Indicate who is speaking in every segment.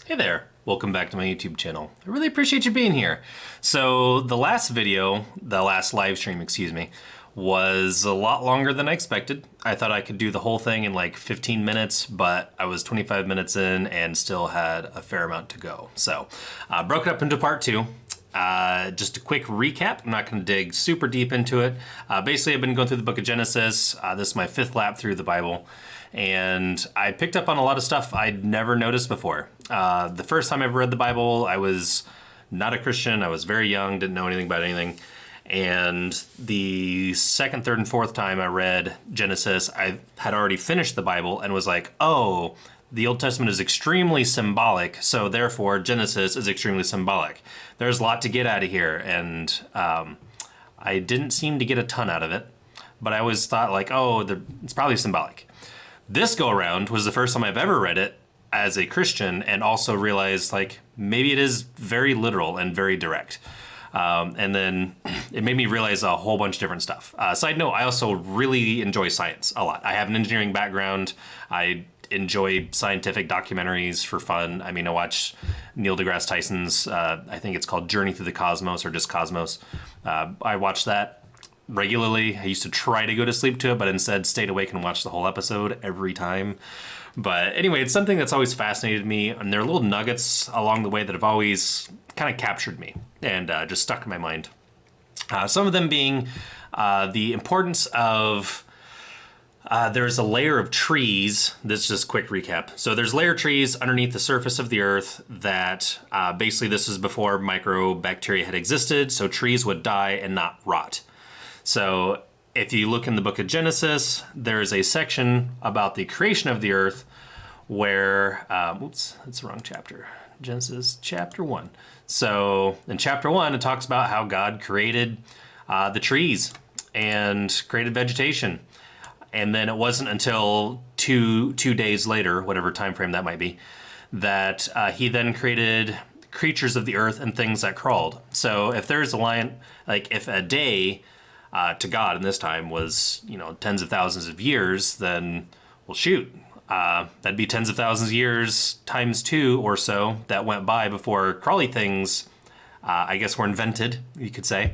Speaker 1: Hey there, welcome back to my YouTube channel. I really appreciate you being here. So the last live stream, was a lot longer than I expected. I thought I could do the whole thing in like 15 minutes, but I was 25 minutes in and still had a fair amount to go. So broke it up into part two. Just a quick recap. I'm not going to dig super deep into it. Basically, I've been going through the book of Genesis. This is my fifth lap through the Bible. And I picked up on a lot of stuff I'd never noticed before. The first time I ever read the Bible, I was not a Christian. I was very young, didn't know anything about anything. And the second, third, and fourth time I read Genesis, I had already finished the Bible and was like, oh, the Old Testament is extremely symbolic, so therefore Genesis is extremely symbolic. There's a lot to get out of here, and I didn't seem to get a ton out of it, but I always thought like, oh, it's probably symbolic. This go around was the first time I've ever read it as a Christian and also realized like maybe it is very literal and very direct. And then it made me realize a whole bunch of different stuff. Side note, I also really enjoy science a lot. I have an engineering background. I enjoy scientific documentaries for fun. I mean, I watch Neil deGrasse Tyson's, I think it's called Journey Through the Cosmos or just Cosmos. I watch that regularly. I used to try to go to sleep to it, but instead stayed awake and watched the whole episode every time. But anyway, it's something that's always fascinated me, and there are little nuggets along the way that have always kind of captured me and just stuck in my mind. Some of them being the importance of there's a layer of trees. This is just a quick recap. So there's layer trees underneath the surface of the earth that basically this is before microbacteria had existed, so trees would die and not rot. So if you look in the book of Genesis, there's a section about the creation of the earth where, oops, that's the wrong chapter. Genesis chapter 1. So in chapter 1, it talks about how God created the trees and created vegetation. And then it wasn't until two days later, whatever time frame that might be, that he then created creatures of the earth and things that crawled. So if there's a line, like if a day to God in this time was, tens of thousands of years, then, well, shoot, that'd be tens of thousands of years times two or so that went by before crawly things, I guess, were invented, you could say.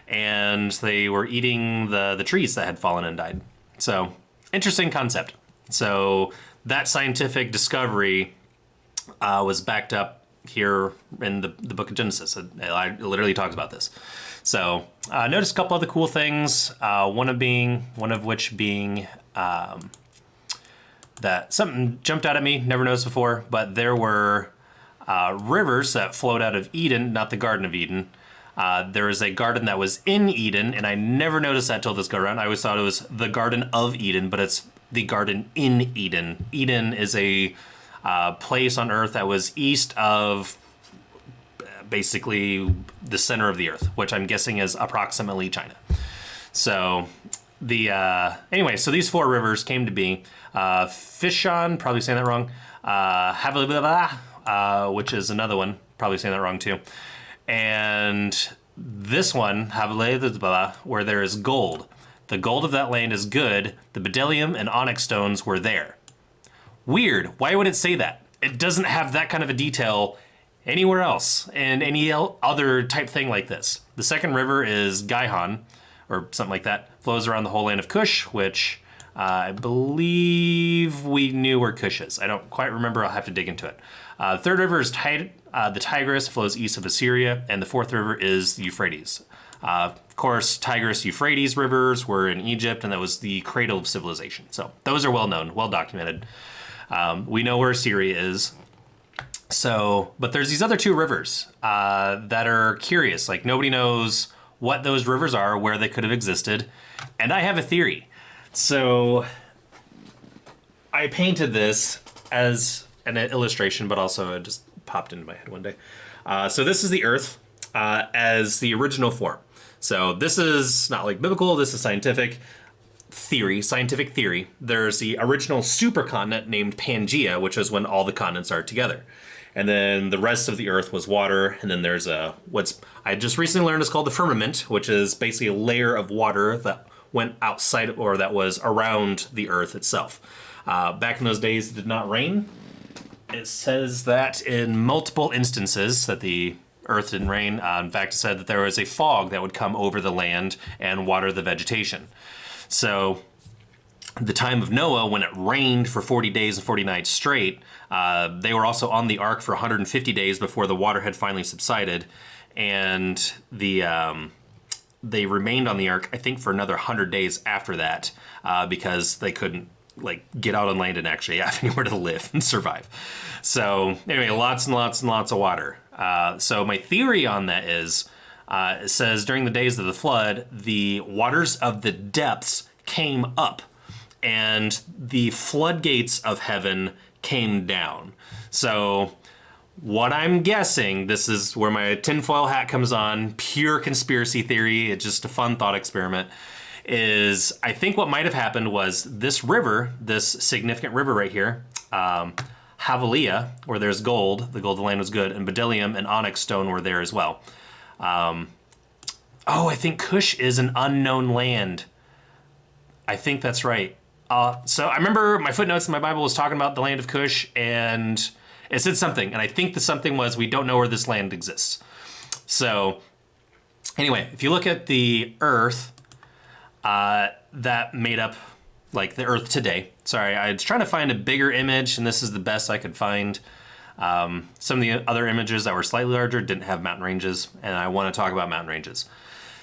Speaker 1: And they were eating the trees that had fallen and died. So, interesting concept. So, that scientific discovery was backed up here in the book of Genesis. It literally talks about this. So, noticed a couple other cool things. One of which being that something jumped out at me, never noticed before, but there were rivers that flowed out of Eden, not the Garden of Eden. There is a garden that was in Eden, and I never noticed that till this go around. I always thought it was the Garden of Eden, but it's the Garden in Eden. Eden is a place on Earth that was east of basically the center of the Earth, which I'm guessing is approximately China. So anyway, so these four rivers came to be. Fishon, probably saying that wrong. Haveliblah, which is another one, probably saying that wrong too. And this one, Haveliblah, where there is gold. The gold of that land is good. The bdellium and onyx stones were there. Weird. Why would it say that? It doesn't have that kind of a detail anywhere else in any other type thing like this. The second river is Gihon, or something like that. Flows around the whole land of Cush, which I believe we knew where Cush is. I don't quite remember. I'll have to dig into it. The third river is the Tigris, flows east of Assyria, and the fourth river is the Euphrates. Of course, Tigris, Euphrates rivers were in Egypt, and that was the cradle of civilization. So those are well known, well documented. We know where Assyria is. So, but there's these other two rivers that are curious. Like nobody knows what those rivers are, where they could have existed, and I have a theory. So I painted this as an illustration, but also it just popped into my head one day. So this is the Earth as the original form. So this is not like biblical, this is scientific theory. There's the original supercontinent named Pangea, which is when all the continents are together. And then the rest of the Earth was water, and then there's what's I just recently learned is called the firmament, which is basically a layer of water that went outside or that was around the Earth itself. Back in those days, it did not rain. it says that in multiple instances that the earth didn't rain. In fact, it said that there was a fog that would come over the land and water the vegetation. So the time of Noah, when it rained for 40 days and 40 nights straight, they were also on the ark for 150 days before the water had finally subsided. And they remained on the ark, I think, for another 100 days after that, because they couldn't get out on land and actually have anywhere to live and survive. So anyway, lots and lots and lots of water. So my theory on that is, it says during the days of the flood, the waters of the depths came up and the floodgates of heaven came down. So what I'm guessing, this is where my tinfoil hat comes on, pure conspiracy theory, it's just a fun thought experiment, is I think what might have happened was this river, this significant river right here, Havalia, where there's gold, the gold of the land was good, and bdellium and onyx stone were there as well. I think Cush is an unknown land. I think that's right. So I remember my footnotes in my Bible was talking about the land of Cush, and it said something, and I think the something was we don't know where this land exists. So anyway, if you look at the earth that made up the earth today, sorry, I was trying to find a bigger image, and this is the best I could find. Some of the other images that were slightly larger didn't have mountain ranges, and I want to talk about mountain ranges.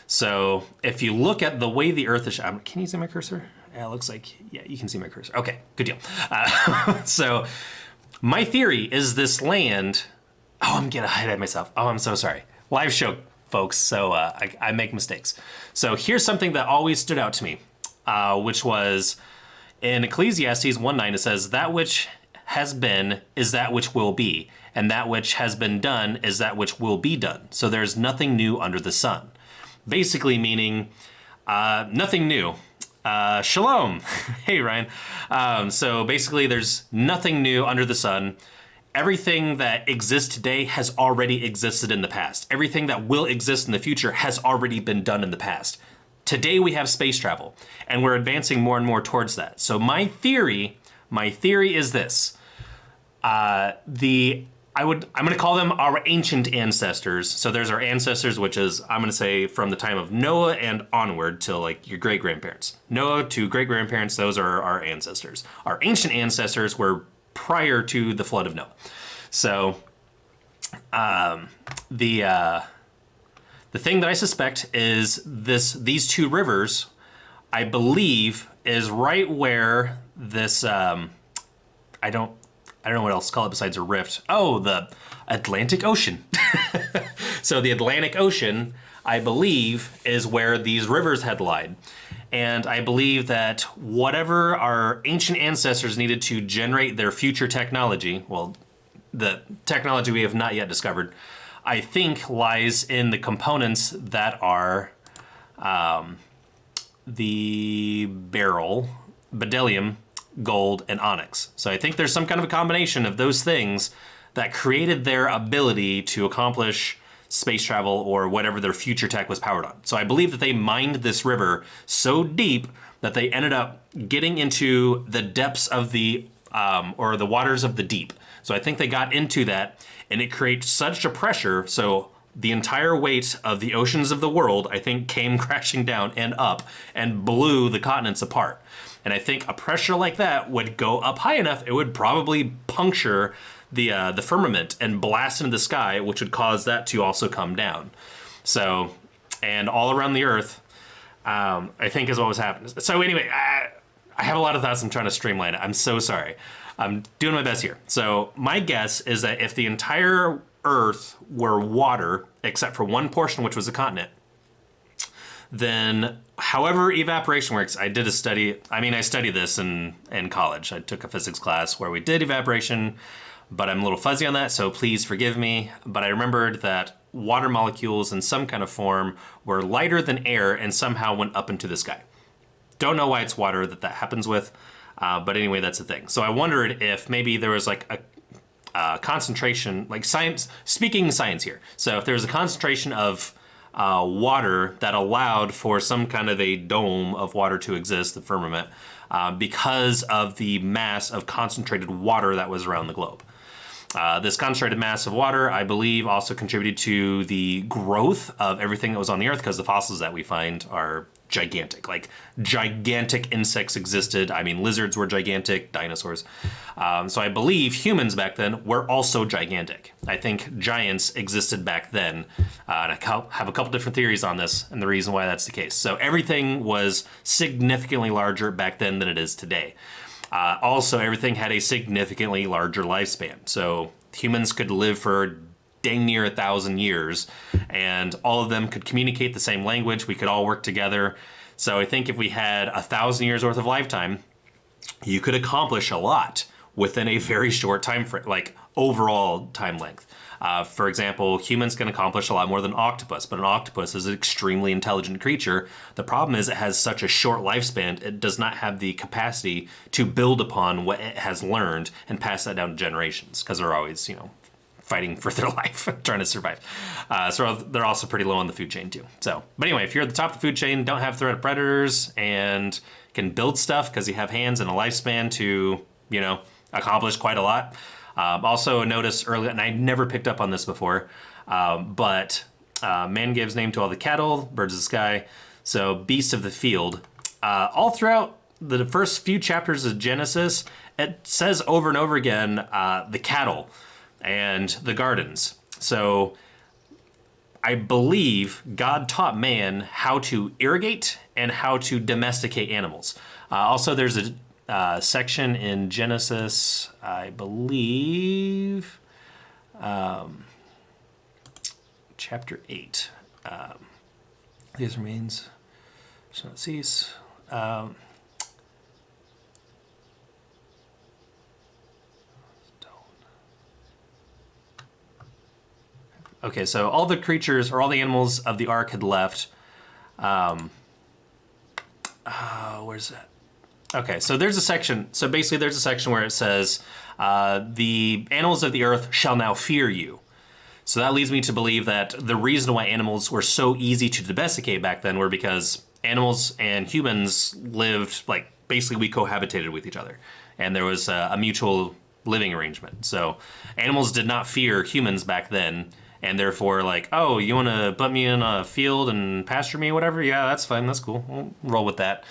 Speaker 1: So if you look at the way the earth is, can you see my cursor? Yeah, it looks like, yeah, you can see my cursor. Okay, good deal. So my theory is this land, I'm getting ahead of myself. I'm so sorry. Live show, folks, so I make mistakes. So here's something that always stood out to me, which was in Ecclesiastes 1:9, it says, that which has been is that which will be, and that which has been done is that which will be done. So there's nothing new under the sun. Basically meaning nothing new. Shalom. Hey, Ryan. So basically there's nothing new under the sun. Everything that exists today has already existed in the past. Everything that will exist in the future has already been done in the past. Today we have space travel, and we're advancing more and more towards that. So my theory is this. I'm going to call them our ancient ancestors. So there's our ancestors, which is, I'm going to say, from the time of Noah and onward till your great-grandparents. Noah to great-grandparents, those are our ancestors. Our ancient ancestors were prior to the flood of Noah. So the thing that I suspect is these two rivers, I believe, is right where this, I don't know what else to call it besides a rift. Oh, the Atlantic Ocean. So the Atlantic Ocean, I believe, is where these rivers had lied. And I believe that whatever our ancient ancestors needed to generate their future technology, well, the technology we have not yet discovered, I think lies in the components that are the beryl, bdellium, gold, and onyx. So I think there's some kind of a combination of those things that created their ability to accomplish space travel or whatever their future tech was powered on. So I believe that they mined this river so deep that they ended up getting into the depths of the, or the waters of the deep. So I think they got into that, and it creates such a pressure, so the entire weight of the oceans of the world, I think, came crashing down and up and blew the continents apart. And I think a pressure like that would go up high enough, it would probably puncture the firmament and blast into the sky, which would cause that to also come down. So, and all around the earth, I think is what was happening. So anyway, I have a lot of thoughts. I'm trying to streamline it. I'm so sorry. I'm doing my best here. So my guess is that if the entire earth were water, except for one portion, which was a continent, then however evaporation works, I did a study. I mean, I studied this in college. I took a physics class where we did evaporation, but I'm a little fuzzy on that, so please forgive me. But I remembered that water molecules in some kind of form were lighter than air and somehow went up into the sky. Don't know why it's water that happens with, but anyway, that's the thing. So I wondered if maybe there was like a concentration, like science, speaking science here. So if there was a concentration of water that allowed for some kind of a dome of water to exist, the firmament, because of the mass of concentrated water that was around the globe. This concentrated mass of water, I believe, also contributed to the growth of everything that was on the Earth, because the fossils that we find are gigantic. Like, gigantic insects existed. I mean, lizards were gigantic, dinosaurs. So I believe humans back then were also gigantic. I think giants existed back then. And I have a couple different theories on this and the reason why that's the case. So everything was significantly larger back then than it is today. Also, everything had a significantly larger lifespan. So humans could live for dang near 1,000 years, and all of them could communicate the same language. We could all work together. So I think if we had 1,000 years worth of lifetime, you could accomplish a lot within a very short time frame, like overall time length. For example, humans can accomplish a lot more than an octopus, but an octopus is an extremely intelligent creature. The problem is it has such a short lifespan, it does not have the capacity to build upon what it has learned and pass that down to generations, because they're always, fighting for their life, trying to survive. So they're also pretty low on the food chain too. But anyway, if you're at the top of the food chain, don't have threat of predators, and can build stuff because you have hands and a lifespan to, accomplish quite a lot. Also notice earlier, and I never picked up on this before, but man gives name to all the cattle, birds of the sky, so beasts of the field. All throughout the first few chapters of Genesis, it says over and over again, the cattle and the gardens. So I believe God taught man how to irrigate and how to domesticate animals. Also, there's a section in Genesis, I believe, chapter 8. These remains shall not cease. Okay, so all the creatures or all the animals of the ark had left. Where's that? Okay, so there's a section. So basically, there's a section where it says, "The animals of the earth shall now fear you." So that leads me to believe that the reason why animals were so easy to domesticate back then were because animals and humans lived, like, basically we cohabitated with each other, and there was a mutual living arrangement. So animals did not fear humans back then. And therefore, like, oh, you want to put me in a field and pasture me, whatever? Yeah, that's fine. That's cool. We'll roll with that.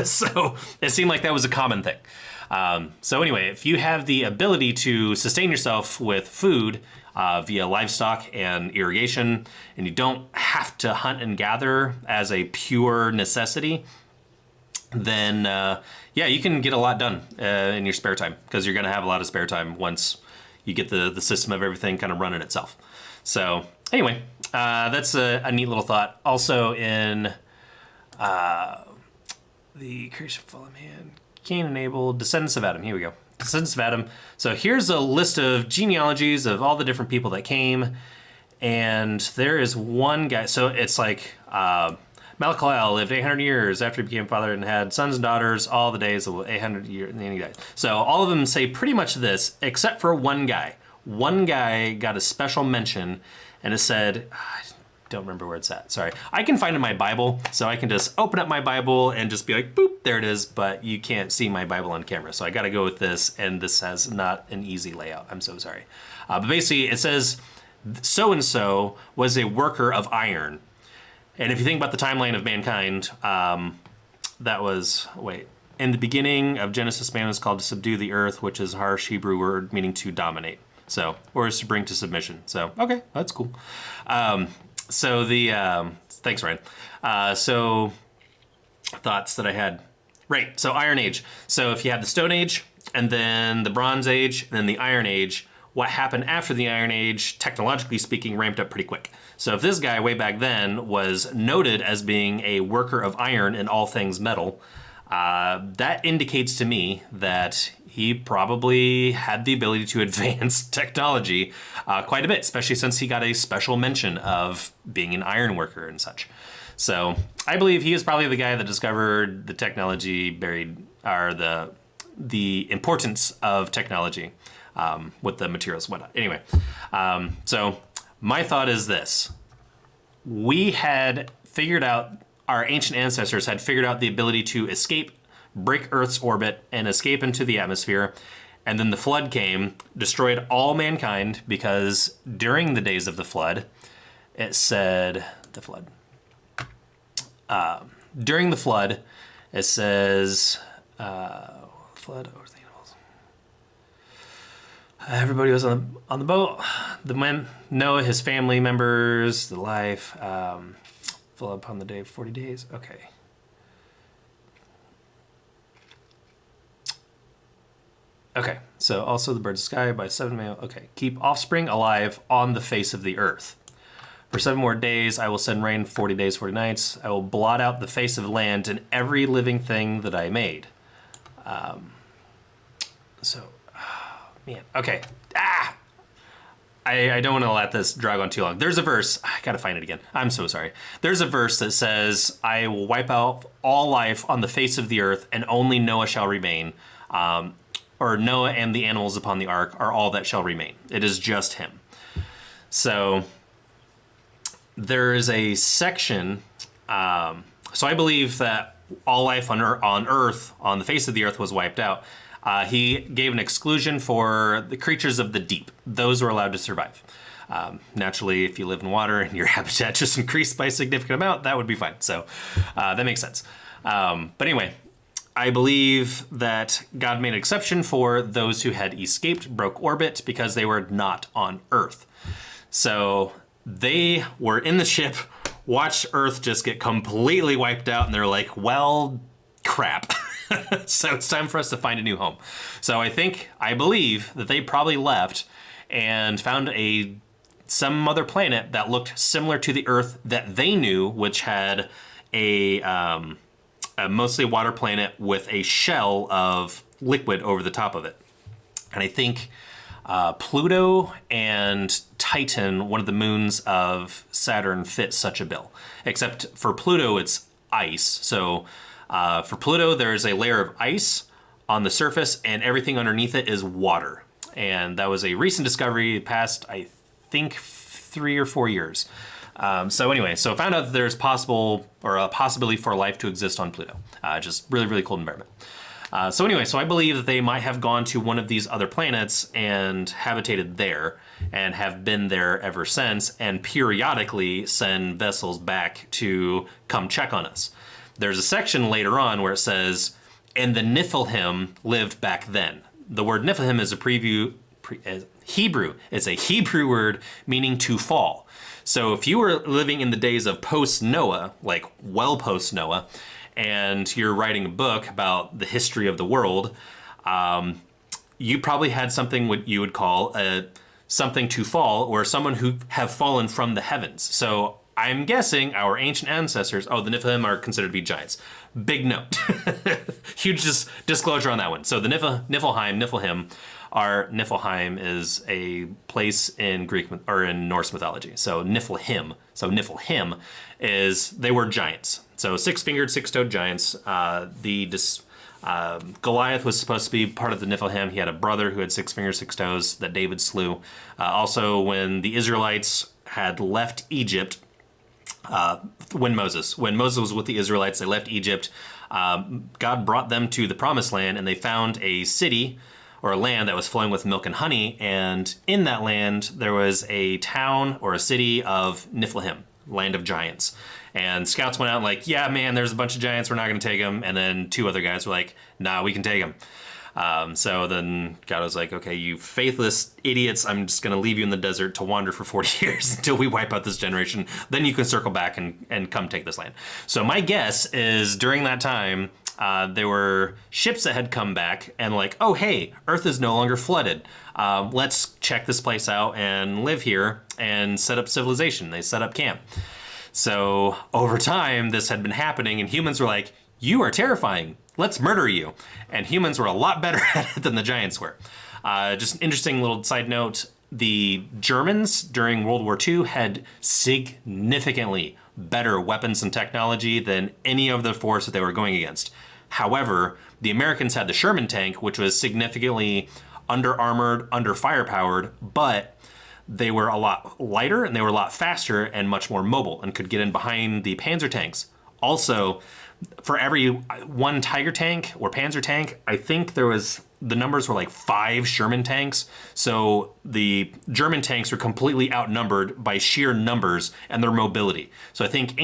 Speaker 1: So it seemed like that was a common thing. So anyway, if you have the ability to sustain yourself with food via livestock and irrigation, and you don't have to hunt and gather as a pure necessity, then yeah, you can get a lot done in your spare time, because you're going to have a lot of spare time once you get the system of everything kind of running itself. So anyway, that's a neat little thought. Also in the creation of fallen man, Cain and Abel, descendants of Adam. Here we go. Descendants of Adam. So here's a list of genealogies of all the different people that came. And there is one guy. So it's like Malachal lived 800 years after he became father and had sons and daughters all the days of 800 years. And then he died. So all of them say pretty much this, except for one guy. One guy got a special mention, and it said, I don't remember where it's at, sorry. I can find it in my Bible, so I can just open up my Bible and just be like, boop, there it is, but you can't see my Bible on camera, so I gotta go with this, and this has not an easy layout, I'm so sorry. But basically, it says, so-and-so was a worker of iron. And if you think about the timeline of mankind, that was, in the beginning of Genesis, man was called to subdue the earth, which is a harsh Hebrew word meaning to dominate. So, or is to bring to submission. So, okay, that's cool. So thanks, Ryan. So, thoughts that I had. Right, so Iron Age. So if you have the Stone Age, and then the Bronze Age, and then the Iron Age, what happened after the Iron Age, technologically speaking, ramped up pretty quick. So if this guy way back then was noted as being a worker of iron in all things metal, that indicates to me that he probably had the ability to advance technology quite a bit, especially since he got a special mention of being an iron worker and such. So I believe he is probably the guy that discovered the technology buried, or the importance of technology with the materials and whatnot. Anyway, so my thought is this. We had figured out, our ancient ancestors had figured out the ability to escape, break Earth's orbit, and escape into the atmosphere. And then the flood came, destroyed all mankind, because during the days of the flood, it said, during the flood, it says, flood over the animals. Everybody was on the boat. The men, Noah, his family members, the life, flood upon the day of 40 days. Okay. Okay, so also the birds of the sky by 7 male. Okay, keep offspring alive on the face of the earth. For 7 more days, I will send rain 40 days, 40 nights. I will blot out the face of the land and every living thing that I made. Man, okay. I don't want to let this drag on too long. There's a verse, I gotta find it again. I'm so sorry. There's a verse that says, I will wipe out all life on the face of the earth and only Noah shall remain. Or Noah and the animals upon the ark are all that shall remain. It is just him. So there is a section, so I believe that all life on earth, on the face of the earth, was wiped out. He gave an exclusion for the creatures of the deep. Those were allowed to survive. Naturally, if you live in water and your habitat just increased by a significant amount, that would be fine. So that makes sense. But anyway, I believe that God made an exception for those who had escaped, broke orbit, because they were not on Earth. So they were in the ship, watched Earth just get completely wiped out, and they're like, well, crap. So it's time for us to find a new home. So I believe that they probably left and found some other planet that looked similar to the Earth that they knew, which had a mostly water planet with a shell of liquid over the top of it. And I think Pluto and Titan, one of the moons of Saturn, fit such a bill. Except for Pluto, it's ice. So for Pluto, there's a layer of ice on the surface, and everything underneath it is water. And that was a recent discovery, past, I think, 3 or 4 years. So I found out that there's a possibility for life to exist on Pluto. Just really, really cool environment. So I believe that they might have gone to one of these other planets and habitated there and have been there ever since, and periodically send vessels back to come check on us. There's a section later on where it says, and the Niflheim lived back then. The word Niflheim is Hebrew. It's a Hebrew word meaning to fall. So if you were living in the days of post-Noah, like well post-Noah, and you're writing a book about the history of the world, you probably had something what you would call something to fall, or someone who have fallen from the heavens. So I'm guessing our ancient ancestors, the Niflheim are considered to be giants. Big note. Huge disclosure on that one. So the Niflheim is a place in Greek or in Norse mythology. So Niflheim they were giants. So 6-fingered, 6-toed giants. Goliath was supposed to be part of the Niflheim. He had a brother who had 6 fingers, 6 toes that David slew. Also, when the Israelites had left Egypt, when Moses was with the Israelites, they left Egypt. God brought them to the Promised Land, and they found a city or a land that was flowing with milk and honey. And in that land, there was a town or a city of Niflheim, land of giants. And scouts went out and like, yeah, man, there's a bunch of giants. We're not going to take them. And then 2 other guys were like, nah, we can take them. So then God was like, okay, you faithless idiots, I'm just going to leave you in the desert to wander for 40 years until we wipe out this generation. Then you can circle back and come take this land. So my guess is during that time, there were ships that had come back and like, oh, hey, Earth is no longer flooded. Let's check this place out and live here and set up civilization. They set up camp. So over time, this had been happening, and humans were like, you are terrifying. Let's murder you. And humans were a lot better at it than the giants were. Just an interesting little side note. The Germans during World War II had significantly better weapons and technology than any of the force that they were going against. However, the Americans had the Sherman tank, which was significantly under-armored, under-firepowered, but they were a lot lighter and they were a lot faster and much more mobile and could get in behind the Panzer tanks. Also, for every one Tiger tank or Panzer tank, I think there was the numbers were like 5 Sherman tanks. So the German tanks were completely outnumbered by sheer numbers and their mobility. So I think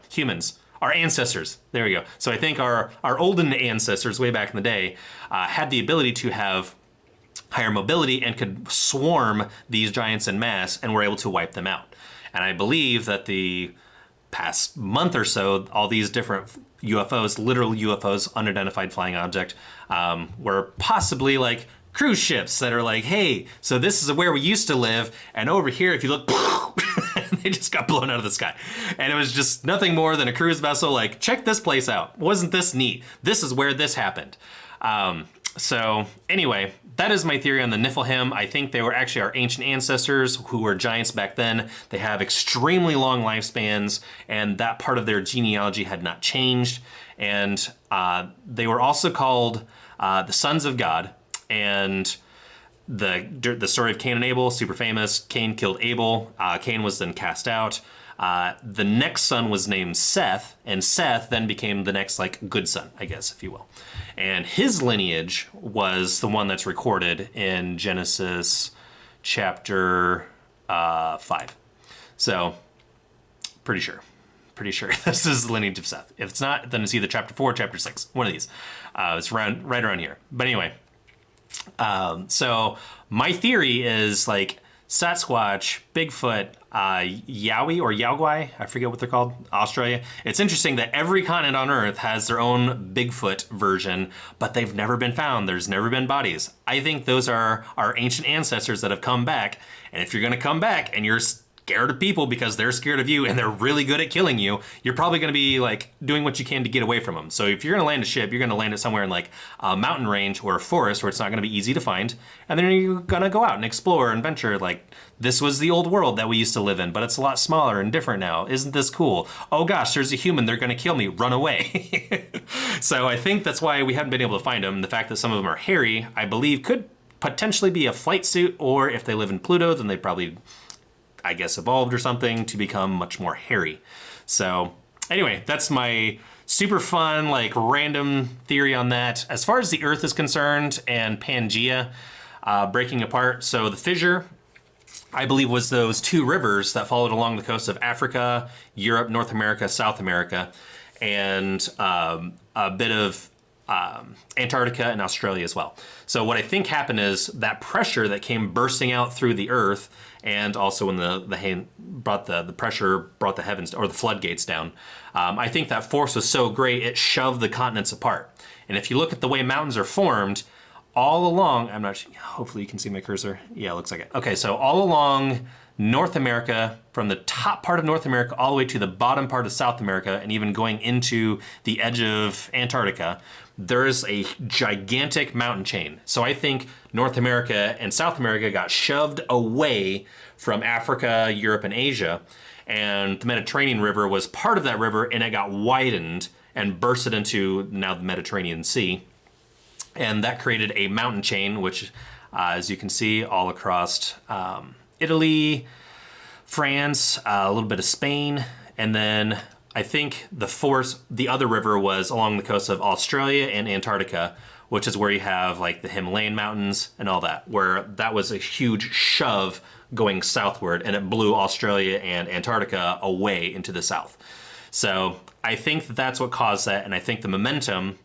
Speaker 1: humans, our ancestors, there we go. So I think our olden ancestors way back in the day had the ability to have higher mobility and could swarm these giants en masse and were able to wipe them out. And I believe that the past month or so, all these different UFOs, literal UFOs, unidentified flying object, were possibly like cruise ships that are like, hey, so this is where we used to live, and over here, if you look, they just got blown out of the sky. And it was just nothing more than a cruise vessel like, check this place out. Wasn't this neat? This is where this happened. So anyway, that is my theory on the Niflheim. I think they were actually our ancient ancestors who were giants back then. They have extremely long lifespans, and that part of their genealogy had not changed. And they were also called the sons of God. And the story of Cain and Abel, super famous. Cain killed Abel. Cain was then cast out. The next son was named Seth, and Seth then became the next like good son, I guess, if you will. And his lineage was the one that's recorded in Genesis chapter 5. So, pretty sure this is the lineage of Seth. If it's not, then it's either chapter 4 or chapter 6, one of these. It's right around here. But anyway, so my theory is like Sasquatch, Bigfoot, Yowie or Yaogwai, I forget what they're called, Australia. It's interesting that every continent on Earth has their own Bigfoot version, but they've never been found. There's never been bodies. I think those are our ancient ancestors that have come back. And if you're going to come back and you're scared of people because they're scared of you and they're really good at killing you, you're probably going to be like doing what you can to get away from them. So if you're going to land a ship, you're going to land it somewhere in like a mountain range or a forest where it's not going to be easy to find. And then you're going to go out and explore and venture. Like, this was the old world that we used to live in, but it's a lot smaller and different now. Isn't this cool? Oh gosh, there's a human. They're going to kill me. Run away. So I think that's why we haven't been able to find them. The fact that some of them are hairy, I believe, could potentially be a flight suit, or if they live in Pluto, then they probably, I guess, evolved or something to become much more hairy. So anyway, that's my super fun, like random theory on that. As far as the Earth is concerned and Pangea breaking apart, so the fissure, I believe, was those 2 rivers that followed along the coast of Africa, Europe, North America, South America, and a bit of Antarctica and Australia as well. So what I think happened is that pressure that came bursting out through the Earth, and also when the pressure brought the heavens or the floodgates down, I think that force was so great it shoved the continents apart. And if you look at the way mountains are formed, all along, I'm not sure, hopefully you can see my cursor. Yeah, it looks like it. Okay, so all along North America, from the top part of North America all the way to the bottom part of South America, and even going into the edge of Antarctica, there's a gigantic mountain chain. So I think North America and South America got shoved away from Africa, Europe, and Asia, and the Mediterranean River was part of that river, and it got widened and bursted into now the Mediterranean Sea. And that created a mountain chain, which, as you can see, all across Italy, France, a little bit of Spain, and then I think the other river was along the coast of Australia and Antarctica, which is where you have like the Himalayan mountains and all that, where that was a huge shove going southward, and it blew Australia and Antarctica away into the south. So I think that's what caused that, and I think the momentum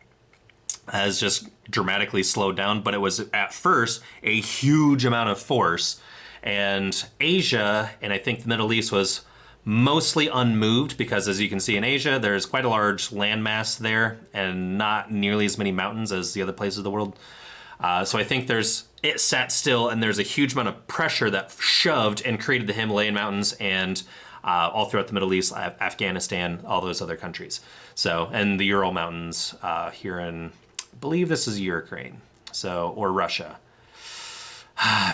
Speaker 1: has just dramatically slowed down, but it was at first a huge amount of force. And Asia, and I think the Middle East, was mostly unmoved because, as you can see in Asia, there's quite a large landmass there and not nearly as many mountains as the other places of the world. So I think it sat still, and there's a huge amount of pressure that shoved and created the Himalayan mountains and all throughout the Middle East, Afghanistan, all those other countries. So, and the Ural Mountains here in, I believe this is Ukraine, so, or Russia.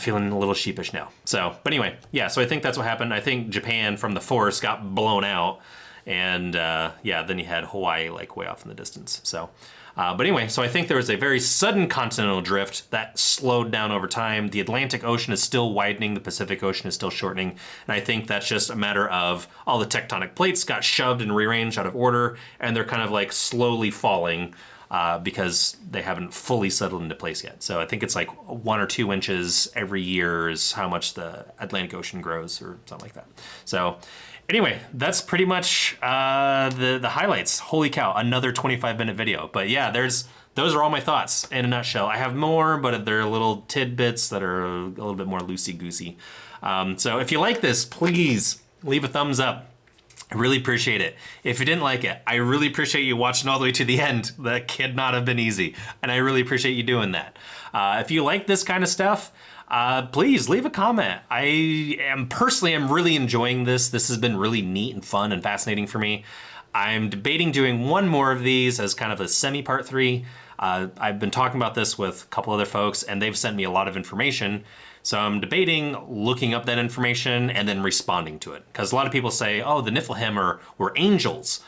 Speaker 1: Feeling a little sheepish now. So, but anyway, yeah, so I think that's what happened. I think Japan from the force got blown out, and yeah, then you had Hawaii like way off in the distance. So, but anyway, so I think there was a very sudden continental drift that slowed down over time. The Atlantic Ocean is still widening, the Pacific Ocean is still shortening, and I think that's just a matter of all the tectonic plates got shoved and rearranged out of order, and they're kind of like slowly falling because they haven't fully settled into place yet. So I think it's like 1 or 2 inches every year is how much the Atlantic Ocean grows or something like that. So anyway, that's pretty much the highlights. Holy cow, another 25-minute video. But yeah, those are all my thoughts in a nutshell. I have more, but they're little tidbits that are a little bit more loosey-goosey. So if you like this, please leave a thumbs up. I really appreciate it. If you didn't like it, I really appreciate you watching all the way to the end. That could not have been easy, and I really appreciate you doing that. If you like this kind of stuff, please leave a comment. I am really enjoying this. This has been really neat and fun and fascinating for me. I'm debating doing one more of these as kind of a semi-part 3. I've been talking about this with a couple other folks, and they've sent me a lot of information. So I'm debating looking up that information and then responding to it. Because a lot of people say, oh, the Niflheim were angels,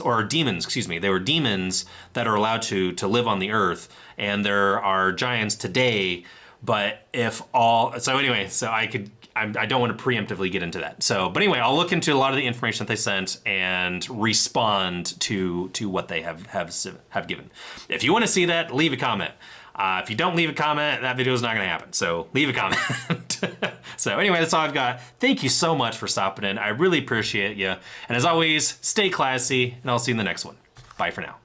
Speaker 1: or demons, excuse me. They were demons that are allowed to live on the earth. And there are giants today, but so I don't want to preemptively get into that. So, but anyway, I'll look into a lot of the information that they sent and respond to what they have given. If you want to see that, leave a comment. If you don't leave a comment, that video is not going to happen. So leave a comment. So anyway, that's all I've got. Thank you so much for stopping in. I really appreciate you. And as always, stay classy, and I'll see you in the next one. Bye for now.